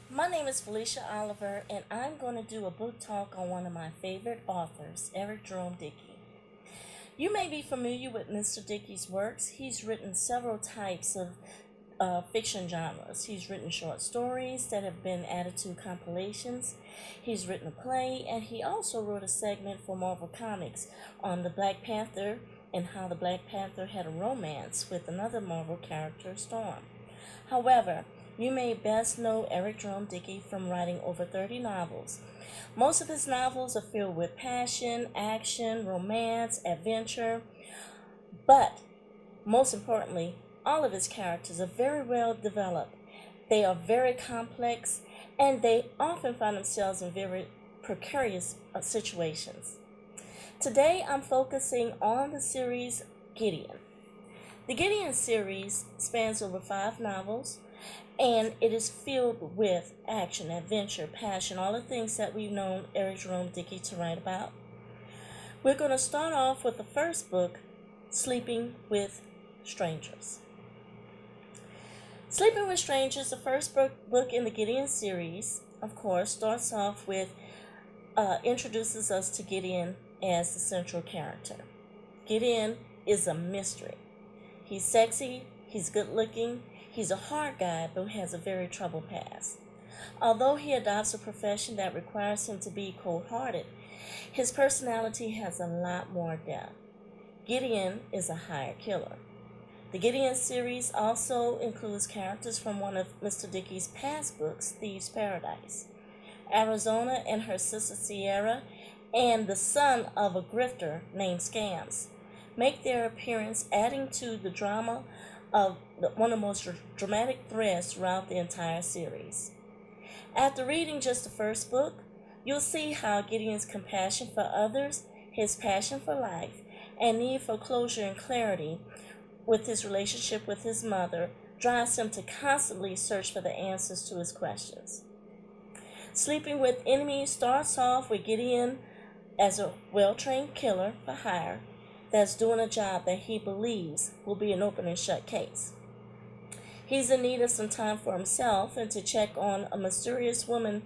My name is Felicia Oliver, and I'm going to do a book talk on one of my favorite authors, Eric Jerome Dickey. You may be familiar with Mr. Dickey's works. He's written several types of fiction genres. He's written short stories that have been added to compilations. He's written a play, and he also wrote a segment for Marvel Comics on the Black Panther and how the Black Panther had a romance with another Marvel character, Storm. However, you may best know Eric Jerome Dickey from writing over 30 novels. Most of his novels are filled with passion, action, romance, adventure, but most importantly, all of his characters are very well developed. They are very complex, and they often find themselves in very precarious situations. Today, I'm focusing on the series Gideon. The Gideon series spans over 5 novels, and it is filled with action, adventure, passion, all the things that we've known Eric Jerome Dickey to write about. We're going to start off with the first book, Sleeping with Strangers. Sleeping with Strangers, the first book in the Gideon series, of course, starts off with, introduces us to Gideon as the central character. Gideon is a mystery. He's sexy, he's good looking, he's a hard guy, but has a very troubled past. Although he adopts a profession that requires him to be cold-hearted, his personality has a lot more depth. Gideon is a hired killer. The Gideon series also includes characters from one of Mr. Dickey's past books, Thieves' Paradise. Arizona and her sister Sierra, and the son of a grifter named Scams, make their appearance, adding to the drama of one of the most dramatic threads throughout the entire series. After reading just the first book, you'll see how Gideon's compassion for others, his passion for life, and need for closure and clarity with his relationship with his mother drives him to constantly search for the answers to his questions. Sleeping with Enemies starts off with Gideon as a well-trained killer for hire that's doing a job that he believes will be an open and shut case. He's in need of some time for himself and to check on a mysterious woman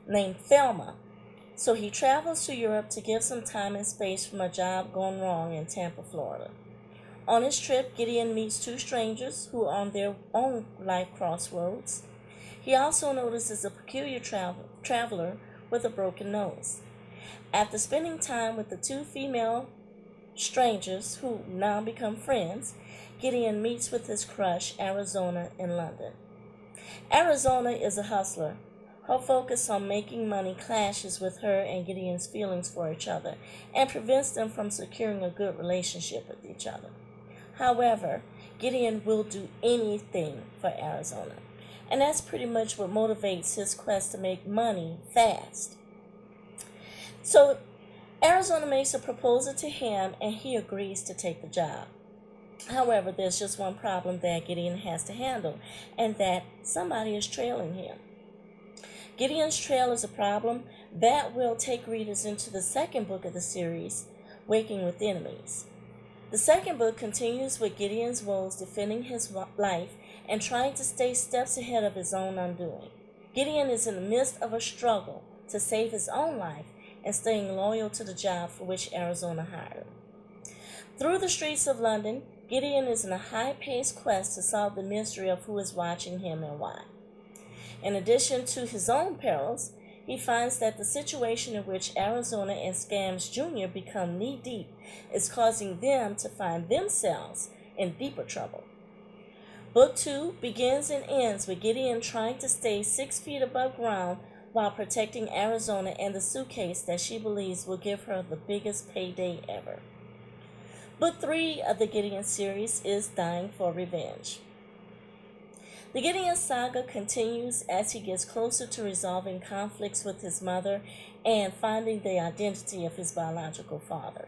named Thelma. So he travels to Europe to give some time and space from a job gone wrong in Tampa, Florida. On his trip, Gideon meets 2 strangers who are on their own life crossroads. He also notices a peculiar traveler with a broken nose. After spending time with the 2 female strangers who now become friends, Gideon meets with his crush, Arizona, in London. Arizona is a hustler. Her focus on making money clashes with her and Gideon's feelings for each other and prevents them from securing a good relationship with each other. However, Gideon will do anything for Arizona, and that's pretty much what motivates his quest to make money fast. So Arizona makes a proposal to him, and he agrees to take the job. However, there's just one problem that Gideon has to handle, and that somebody is trailing him. Gideon's Trail is a problem that will take readers into the second book of the series, Waking with Enemies. The second book continues with Gideon's woes defending his life and trying to stay steps ahead of his own undoing. Gideon is in the midst of a struggle to save his own life and staying loyal to the job for which Arizona hired him. Through the streets of London, Gideon is in a high-paced quest to solve the mystery of who is watching him and why. In addition to his own perils, he finds that the situation in which Arizona and Scams Jr. become knee-deep is causing them to find themselves in deeper trouble. Book 2 begins and ends with Gideon trying to stay 6 feet above ground while protecting Arizona and the suitcase that she believes will give her the biggest payday ever. Book 3 of the Gideon series is Dying for Revenge. The Gideon saga continues as he gets closer to resolving conflicts with his mother and finding the identity of his biological father.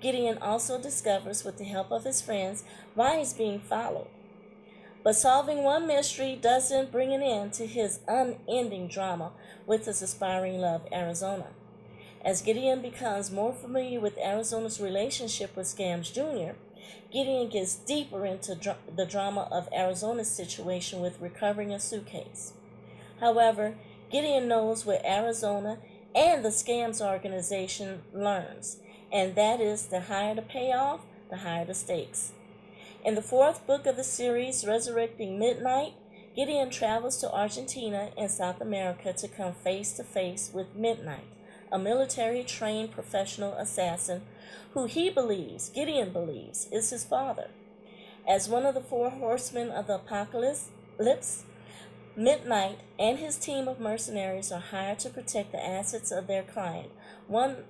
Gideon also discovers, with the help of his friends, why he's being followed. But solving one mystery doesn't bring an end to his unending drama with his aspiring love, Arizona. As Gideon becomes more familiar with Arizona's relationship with Scams Jr., Gideon gets deeper into the drama of Arizona's situation with recovering a suitcase. However, Gideon knows what Arizona and the scams organization learns, and that is the higher the payoff, the higher the stakes. In the fourth book of the series, Resurrecting Midnight, Gideon travels to Argentina and South America to come face to face with Midnight, a military-trained professional assassin who Gideon believes, is his father. As one of the four horsemen of the apocalypse, Midnight and his team of mercenaries are hired to protect the assets of their client, one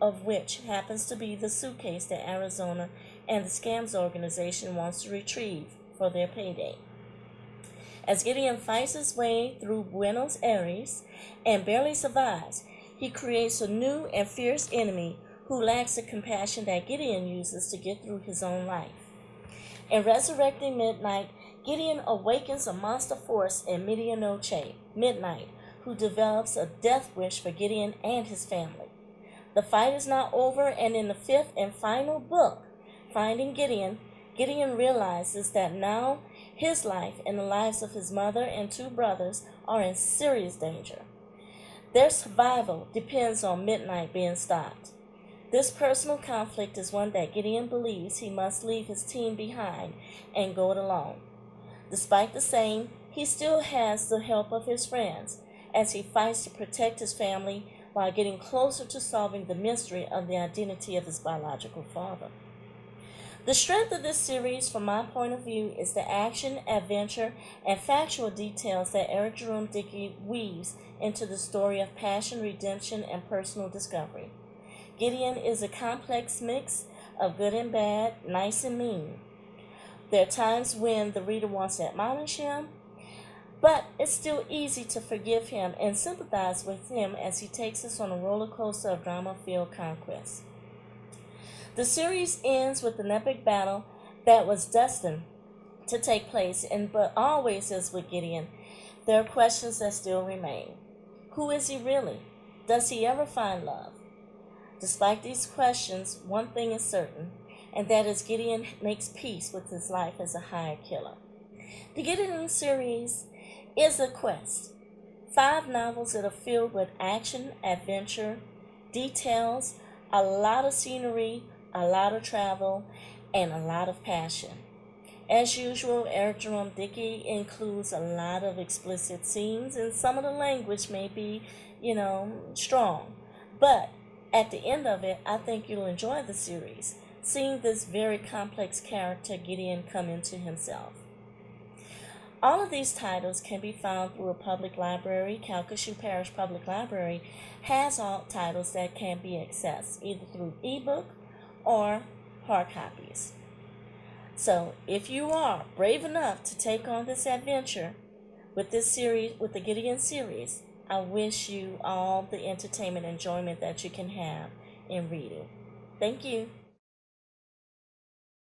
of which happens to be the suitcase that Arizona and the scams organization wants to retrieve for their payday. As Gideon fights his way through Buenos Aires and barely survives, he creates a new and fierce enemy who lacks the compassion that Gideon uses to get through his own life. In Resurrecting Midnight, Gideon awakens a monster force in Medianoche, Midnight, who develops a death wish for Gideon and his family. The fight is not over, and in the fifth and final book, Finding Gideon, Gideon realizes that now his life and the lives of his mother and two brothers are in serious danger. Their survival depends on Midnight being stopped. This personal conflict is one that Gideon believes he must leave his team behind and go it alone. Despite the same, he still has the help of his friends as he fights to protect his family while getting closer to solving the mystery of the identity of his biological father. The strength of this series, from my point of view, is the action, adventure, and factual details that Eric Jerome Dickey weaves into the story of passion, redemption, and personal discovery. Gideon is a complex mix of good and bad, nice and mean. There are times when the reader wants to admonish him, but it's still easy to forgive him and sympathize with him as he takes us on a roller coaster of drama-filled conquest. The series ends with an epic battle that was destined to take place, but always as with Gideon, there are questions that still remain. Who is he really? Does he ever find love? Despite these questions, one thing is certain, and that is Gideon makes peace with his life as a hired killer. The Gideon series is a quest. 5 novels that are filled with action, adventure, details, a lot of scenery, a lot of travel, and a lot of passion. As usual, Eric Jerome Dickey includes a lot of explicit scenes, and some of the language may be, strong. But at the end of it, I think you'll enjoy the series, seeing this very complex character Gideon come into himself. All of these titles can be found through a public library. Calcasieu Parish Public Library has all titles that can be accessed either through ebook or hard copies. So if you are brave enough to take on this adventure with this series, with the Gideon series, I wish you all the entertainment and enjoyment that you can have in reading. Thank you.